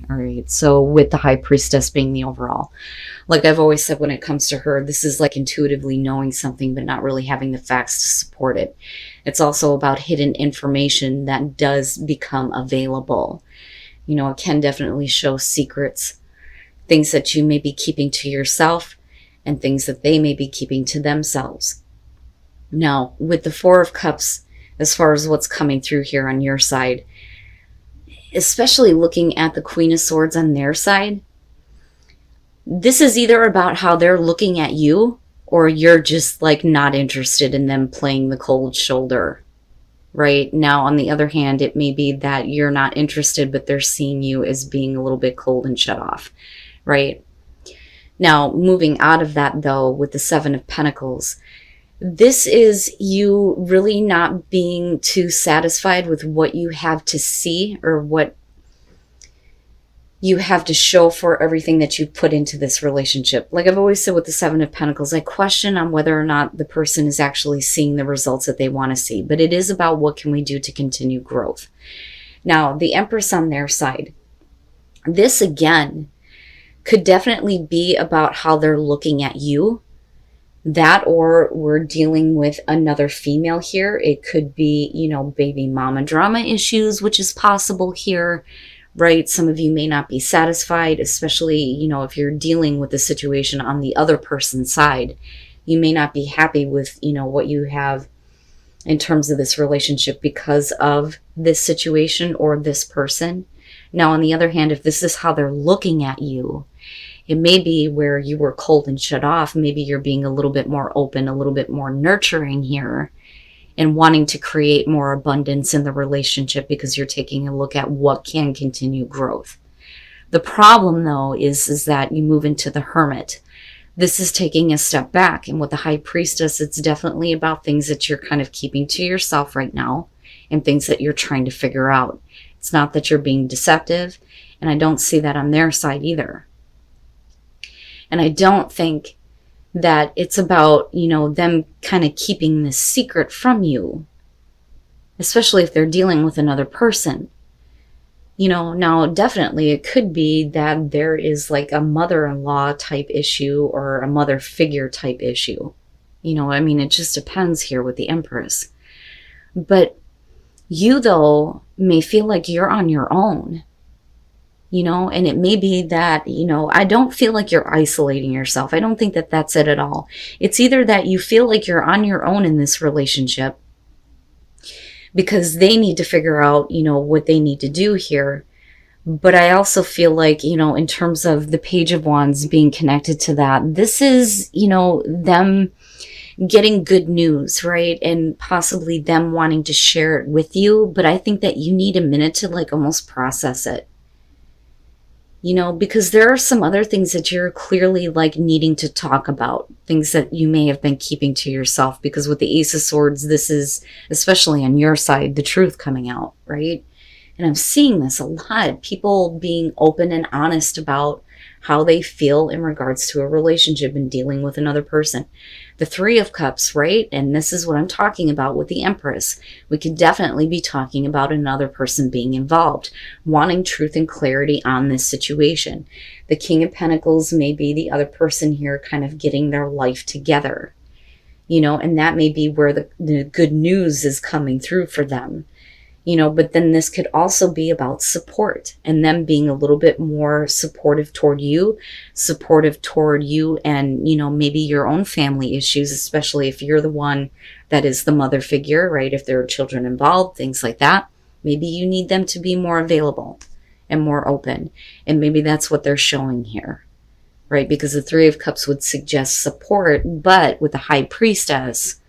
All right. So with the High Priestess being the overall, like I've always said, when it comes to her, this is like intuitively knowing something, but not really having the facts to support it. It's also about hidden information that does become available. It can definitely show secrets, things that you may be keeping to yourself and things that they may be keeping to themselves. Now, with the Four of Cups, as far as what's coming through here on your side, especially looking at the Queen of Swords on their side, this is either about how they're looking at you or you're just like not interested in them playing the cold shoulder. Right now, on the other hand, it may be that you're not interested, but they're seeing you as being a little bit cold and shut off. Right now, moving out of that though, with the Seven of Pentacles, this is you really not being too satisfied with what you have to see or what you have to show for everything that you put into this relationship. Like I've always said with the Seven of Pentacles, I question on whether or not the person is actually seeing the results that they want to see. But it is about what can we do to continue growth. Now, the Empress on their side, this again could definitely be about how they're looking at you. That, or we're dealing with another female here. It could be, baby mama drama issues, which is possible here. Right? Some of you may not be satisfied, especially, if you're dealing with the situation on the other person's side. You may not be happy with, what you have in terms of this relationship because of this situation or this person. Now, on the other hand, if this is how they're looking at you, it may be where you were cold and shut off. Maybe you're being a little bit more open, a little bit more nurturing here, and wanting to create more abundance in the relationship because you're taking a look at what can continue growth. The problem, though, is that you move into the Hermit. This is taking a step back. And with the High Priestess, it's definitely about things that you're kind of keeping to yourself right now and things that you're trying to figure out. It's not that you're being deceptive, and I don't see that on their side either. And I don't think that it's about, them kind of keeping this secret from you, especially if they're dealing with another person. Now definitely it could be that there is like a mother-in-law type issue or a mother figure type issue. It just depends here with the Empress. But you, though, may feel like you're on your own. And it may be that, I don't feel like you're isolating yourself. I don't think that that's it at all. It's either that you feel like you're on your own in this relationship because they need to figure out, what they need to do here. But I also feel like, in terms of the Page of Wands being connected to that, this is, them getting good news, right? And possibly them wanting to share it with you. But I think that you need a minute to like almost process it. Because there are some other things that you're clearly like needing to talk about, things that you may have been keeping to yourself, because with the Ace of Swords, this is, especially on your side, the truth coming out, right? And I'm seeing this a lot, people being open and honest about how they feel in regards to a relationship and dealing with another person. The Three of Cups, right? And this is what I'm talking about with the Empress. We could definitely be talking about another person being involved, wanting truth and clarity on this situation. The King of Pentacles may be the other person here kind of getting their life together, and that may be where the good news is coming through for them. But then this could also be about support and them being a little bit more supportive toward you and, maybe your own family issues, especially if you're the one that is the mother figure, right? If there are children involved, things like that, maybe you need them to be more available and more open. And maybe that's what they're showing here, right? Because the Three of Cups would suggest support, but with the High Priestess,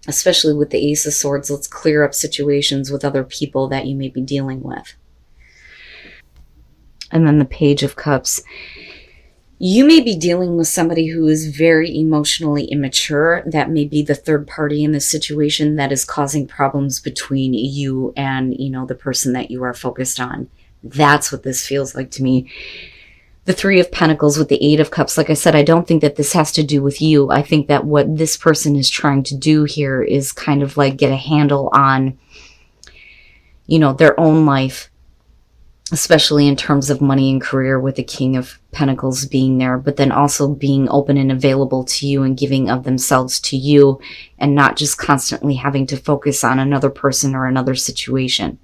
especially with the Ace of Swords, let's clear up situations with other people that you may be dealing with. And then the Page of Cups. You may be dealing with somebody who is very emotionally immature. That may be the third party in this situation that is causing problems between you and, the person that you are focused on. That's what this feels like to me. The Three of Pentacles with the Eight of Cups, like I said, I don't think that this has to do with you. I think that what this person is trying to do here is kind of like get a handle on, their own life especially in terms of money and career, with the King of Pentacles being there, but then also being open and available to you and giving of themselves to you, and not just constantly having to focus on another person or another situation.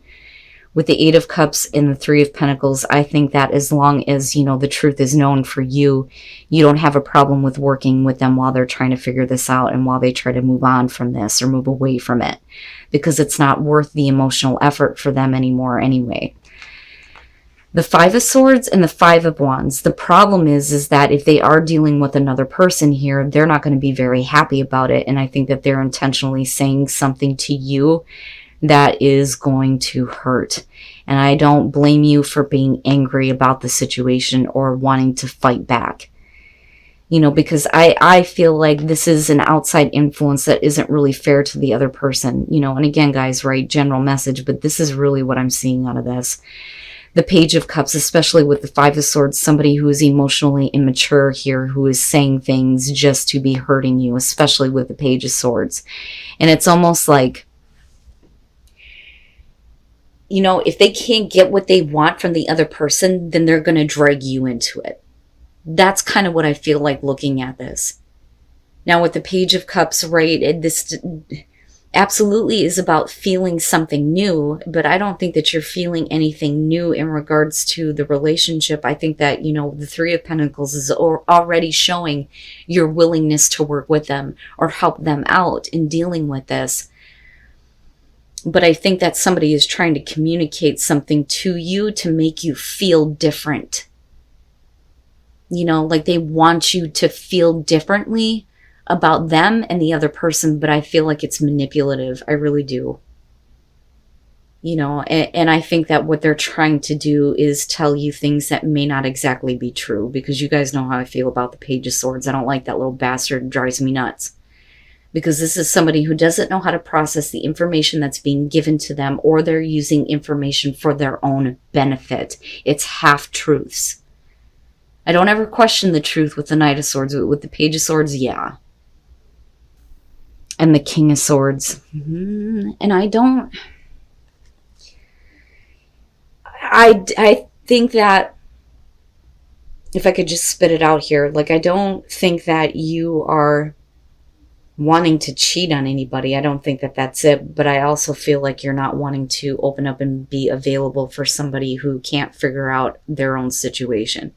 With the Eight of Cups and the Three of Pentacles, I think that as long as, you know, the truth is known for you, you don't have a problem with working with them while they're trying to figure this out and while they try to move on from this or move away from it, because it's not worth the emotional effort for them anymore anyway. The Five of Swords and the Five of Wands. The problem is that if they are dealing with another person here, they're not going to be very happy about it. And I think that they're intentionally saying something to you that is going to hurt. And I don't blame you for being angry about the situation or wanting to fight back. You know, because I feel like this is an outside influence that isn't really fair to the other person. You know, and again, guys, right, general message, but this is really what I'm seeing out of this. The Page of Cups, especially with the Five of Swords, somebody who is emotionally immature here, who is saying things just to be hurting you, especially with the Page of Swords. And it's almost like, you know, if they can't get what they want from the other person, then they're going to drag you into it. That's kind of what I feel like looking at this. Now with the Page of Cups, right, this absolutely is about feeling something new, but I don't think that you're feeling anything new in regards to the relationship. I think that, you know, the Three of Pentacles is already showing your willingness to work with them or help them out in dealing with this. But I think that somebody is trying to communicate something to you to make you feel different. You know, like they want you to feel differently about them and the other person, but I feel like it's manipulative. I really do. You know, and I think that what they're trying to do is tell you things that may not exactly be true, because you guys know how I feel about the Page of Swords. I don't like that little bastard. It drives me nuts. Because this is somebody who doesn't know how to process the information that's being given to them, or they're using information for their own benefit. It's half-truths. I don't ever question the truth with the Knight of Swords. With the Page of Swords, yeah. And the King of Swords. And I think that, if I could just spit it out here, like, I don't think that you are wanting to cheat on anybody. I don't think that that's it, but I also feel like you're not wanting to open up and be available for somebody who can't figure out their own situation.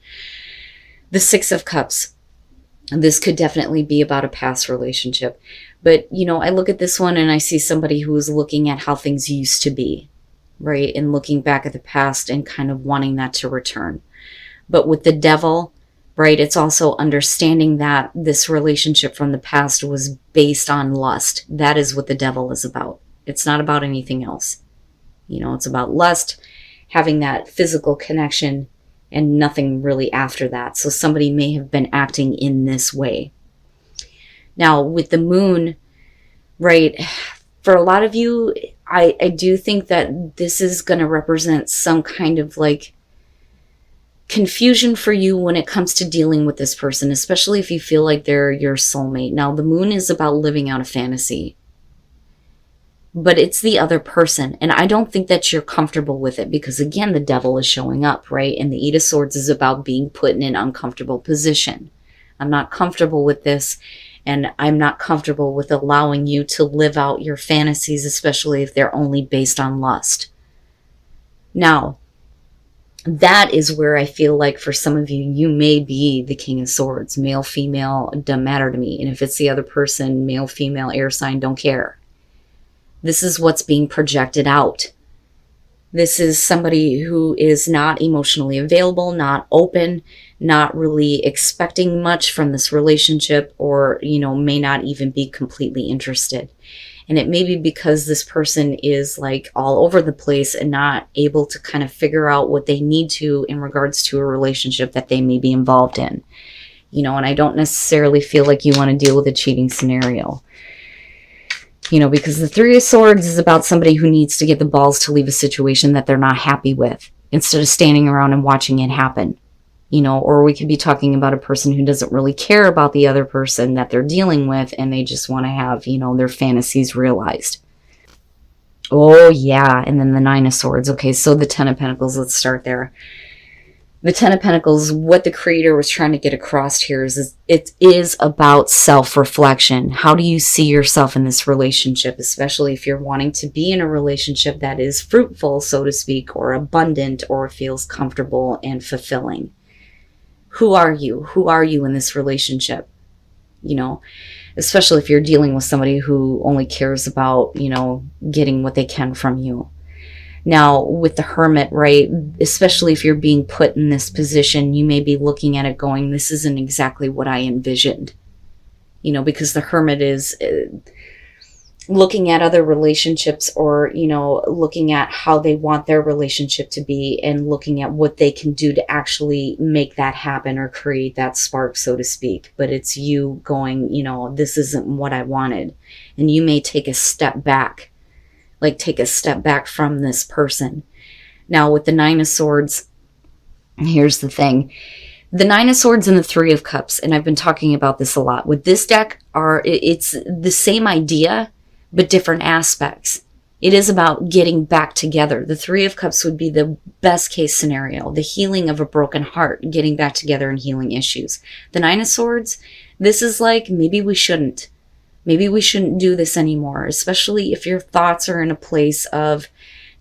The Six of Cups. This could definitely be about a past relationship, but, you know, I look at this one and I see somebody who is looking at how things used to be, right, and looking back at the past and kind of wanting that to return. But with the Devil, right, it's also understanding that this relationship from the past was based on lust. That is what the Devil is about. It's not about anything else. You know, it's about lust, having that physical connection, and nothing really after that. So somebody may have been acting in this way. Now, with the Moon, right, for a lot of you, I do think that this is going to represent some kind of like confusion for you when it comes to dealing with this person, especially if you feel like they're your soulmate. Now, the Moon is about living out a fantasy, but it's the other person, and I don't think that you're comfortable with it, because again, the Devil is showing up, right? And the Eight of Swords is about being put in an uncomfortable position. I'm not comfortable with this, and I'm not comfortable with allowing you to live out your fantasies, especially if they're only based on lust. Now, that is where I feel like for some of you, you may be the King of Swords. Male, female, doesn't matter to me. And if it's the other person, male, female, air sign, don't care. This is what's being projected out. This is somebody who is not emotionally available, not open, not really expecting much from this relationship, or, you know, may not even be completely interested. And it may be because this person is like all over the place and not able to kind of figure out what they need to in regards to a relationship that they may be involved in. You know, and I don't necessarily feel like you want to deal with a cheating scenario. You know, because the Three of Swords is about somebody who needs to get the balls to leave a situation that they're not happy with, instead of standing around and watching it happen. You know, or we could be talking about a person who doesn't really care about the other person that they're dealing with, and they just want to have, you know, their fantasies realized. Oh, yeah. And then the Nine of Swords. Okay, so the Ten of Pentacles, let's start there. The Ten of Pentacles, what the creator was trying to get across here is it is about self-reflection. How do you see yourself in this relationship, especially if you're wanting to be in a relationship that is fruitful, so to speak, or abundant, or feels comfortable and fulfilling? Who are you? Who are you in this relationship? You know, especially if you're dealing with somebody who only cares about, you know, getting what they can from you. Now, with the Hermit, right, especially if you're being put in this position, you may be looking at it going, this isn't exactly what I envisioned. You know, because the Hermit is looking at other relationships, or, you know, looking at how they want their relationship to be and looking at what they can do to actually make that happen or create that spark, so to speak. But it's you going, you know, this isn't what I wanted. And you may take a step back. Like, take a step back from this person. Now, with the Nine of Swords, here's the thing. The Nine of Swords and the Three of Cups, and I've been talking about this a lot. With this deck, it's the same idea, but different aspects. It is about getting back together. The Three of Cups would be the best case scenario. The healing of a broken heart, getting back together and healing issues. The Nine of Swords, this is like, maybe we shouldn't. Maybe we shouldn't do this anymore, especially if your thoughts are in a place of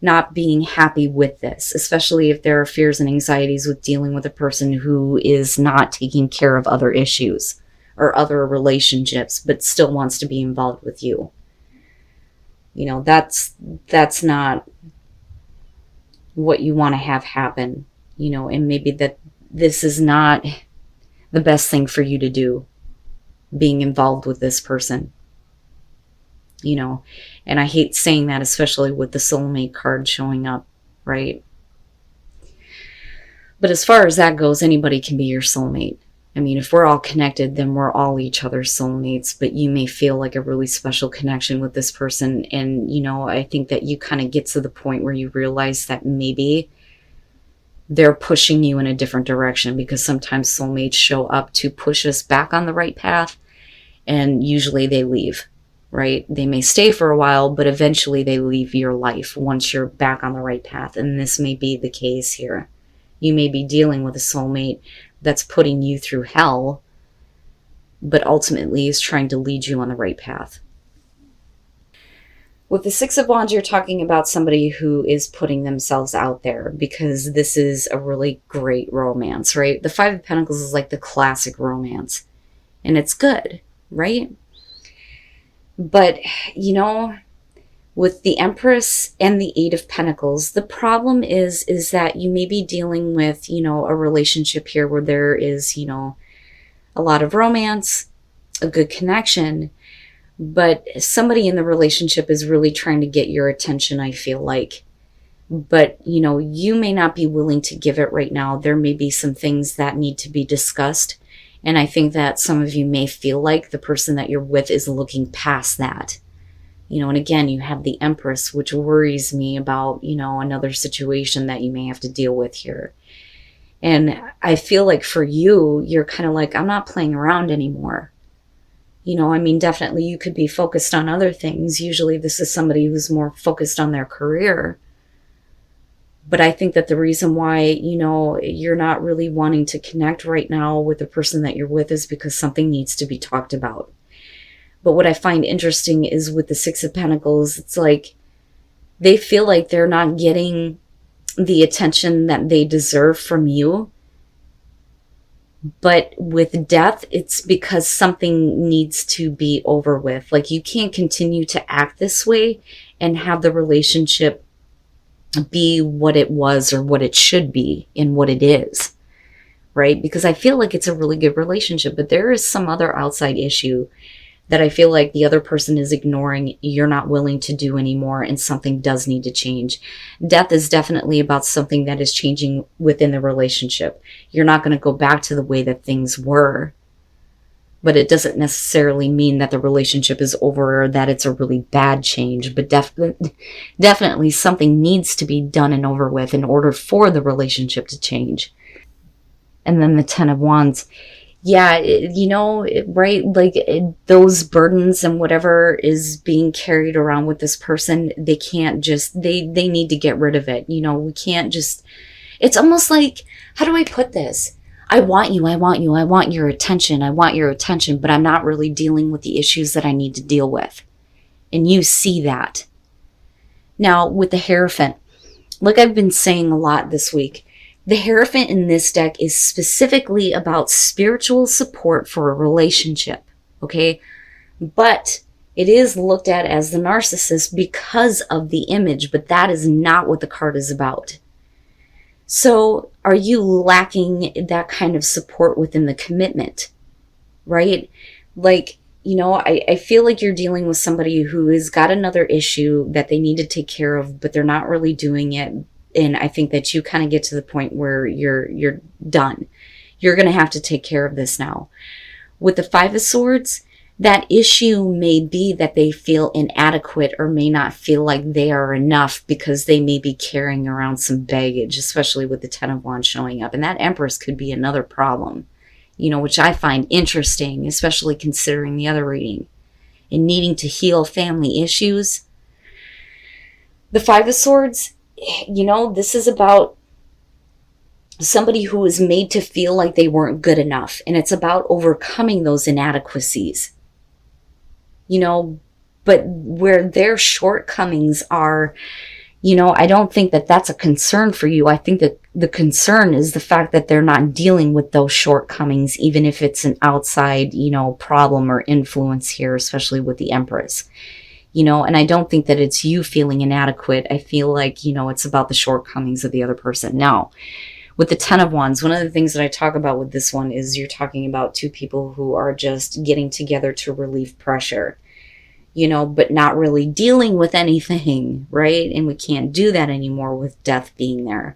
not being happy with this, especially if there are fears and anxieties with dealing with a person who is not taking care of other issues or other relationships, but still wants to be involved with you. You know, that's not what you want to have happen, you know, and maybe that this is not the best thing for you to do, being involved with this person, you know. And I hate saying that, especially with the soulmate card showing up, right? But as far as that goes, anybody can be your soulmate. I mean, if we're all connected, then we're all each other's soulmates, but you may feel like a really special connection with this person. And, you know, I think that you kind of get to the point where you realize that maybe they're pushing you in a different direction, because sometimes soulmates show up to push us back on the right path, and usually they leave, right? They may stay for a while, but eventually they leave your life once you're back on the right path. And this may be the case here. You may be dealing with a soulmate that's putting you through hell, but ultimately is trying to lead you on the right path. With the Six of Wands, you're talking about somebody who is putting themselves out there, because this is a really great romance, right? The Five of Pentacles is like the classic romance, and it's good, right? But, you know, with the Empress and the Eight of Pentacles, the problem is that you may be dealing with, you know, a relationship here where there is, you know, a lot of romance, a good connection, but somebody in the relationship is really trying to get your attention, I feel like. But, you know, you may not be willing to give it right now. There may be some things that need to be discussed. And I think that some of you may feel like the person that you're with is looking past that. You know, and again, you have the Empress, which worries me about, you know, another situation that you may have to deal with here. And I feel like for you, you're kind of like, I'm not playing around anymore. You know, I mean, definitely you could be focused on other things. Usually this is somebody who's more focused on their career. But I think that the reason why, you know, you're not really wanting to connect right now with the person that you're with is because something needs to be talked about. But what I find interesting is with the Six of Pentacles, it's like they feel like they're not getting the attention that they deserve from you. But with Death, it's because something needs to be over with. Like, you can't continue to act this way and have the relationship be what it was or what it should be and what it is, right? Because I feel like it's a really good relationship, but there is some other outside issue that I feel like the other person is ignoring, you're not willing to do anymore, and something does need to change. Death is definitely about something that is changing within the relationship. You're not going to go back to the way that things were, but it doesn't necessarily mean that the relationship is over or that it's a really bad change. But definitely something needs to be done and over with in order for the relationship to change. And then the Ten of Wands. yeah, right? Like those burdens and whatever is being carried around with this person, they can't just, they need to get rid of it. We can't just, it's almost like, how do I put this? I want you, I want you, I want your attention, I want your attention, but I'm not really dealing with the issues that I need to deal with. And you see that. Now, with the Hierophant, like I've been saying a lot this week, the Hierophant in this deck is specifically about spiritual support for a relationship, okay? But it is looked at as the narcissist because of the image, but that is not what the card is about. So are you lacking that kind of support within the commitment, right? Like, I feel like you're dealing with somebody who has got another issue that they need to take care of, but they're not really doing it. And I think that you kind of get to the point where you're done. You're going to have to take care of this now. With the Five of Swords, that issue may be that they feel inadequate or may not feel like they are enough because they may be carrying around some baggage, especially with the Ten of Wands showing up. And that Empress could be another problem, which I find interesting, especially considering the other reading. And needing to heal family issues. The Five of Swords, this is about somebody who was made to feel like they weren't good enough. And it's about overcoming those inadequacies. But where their shortcomings are, I don't think that that's a concern for you. I think that the concern is the fact that they're not dealing with those shortcomings, even if it's an outside, problem or influence here, especially with the Empress. And I don't think that it's you feeling inadequate. I feel like, it's about the shortcomings of the other person. Now, with the Ten of Wands, one of the things that I talk about with this one is you're talking about two people who are just getting together to relieve pressure, but not really dealing with anything, right? And we can't do that anymore with death being there.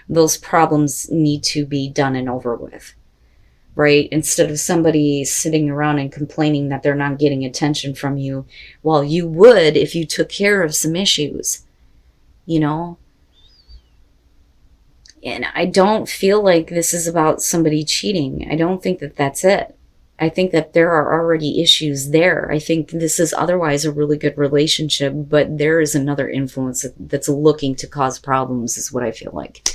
Those problems need to be done and over with, right? Instead of somebody sitting around and complaining that they're not getting attention from you, well, you would if you took care of some issues, And I don't feel like this is about somebody cheating. I don't think that that's it. I think that there are already issues there. I think this is otherwise a really good relationship, but there is another influence that's looking to cause problems, is what I feel like.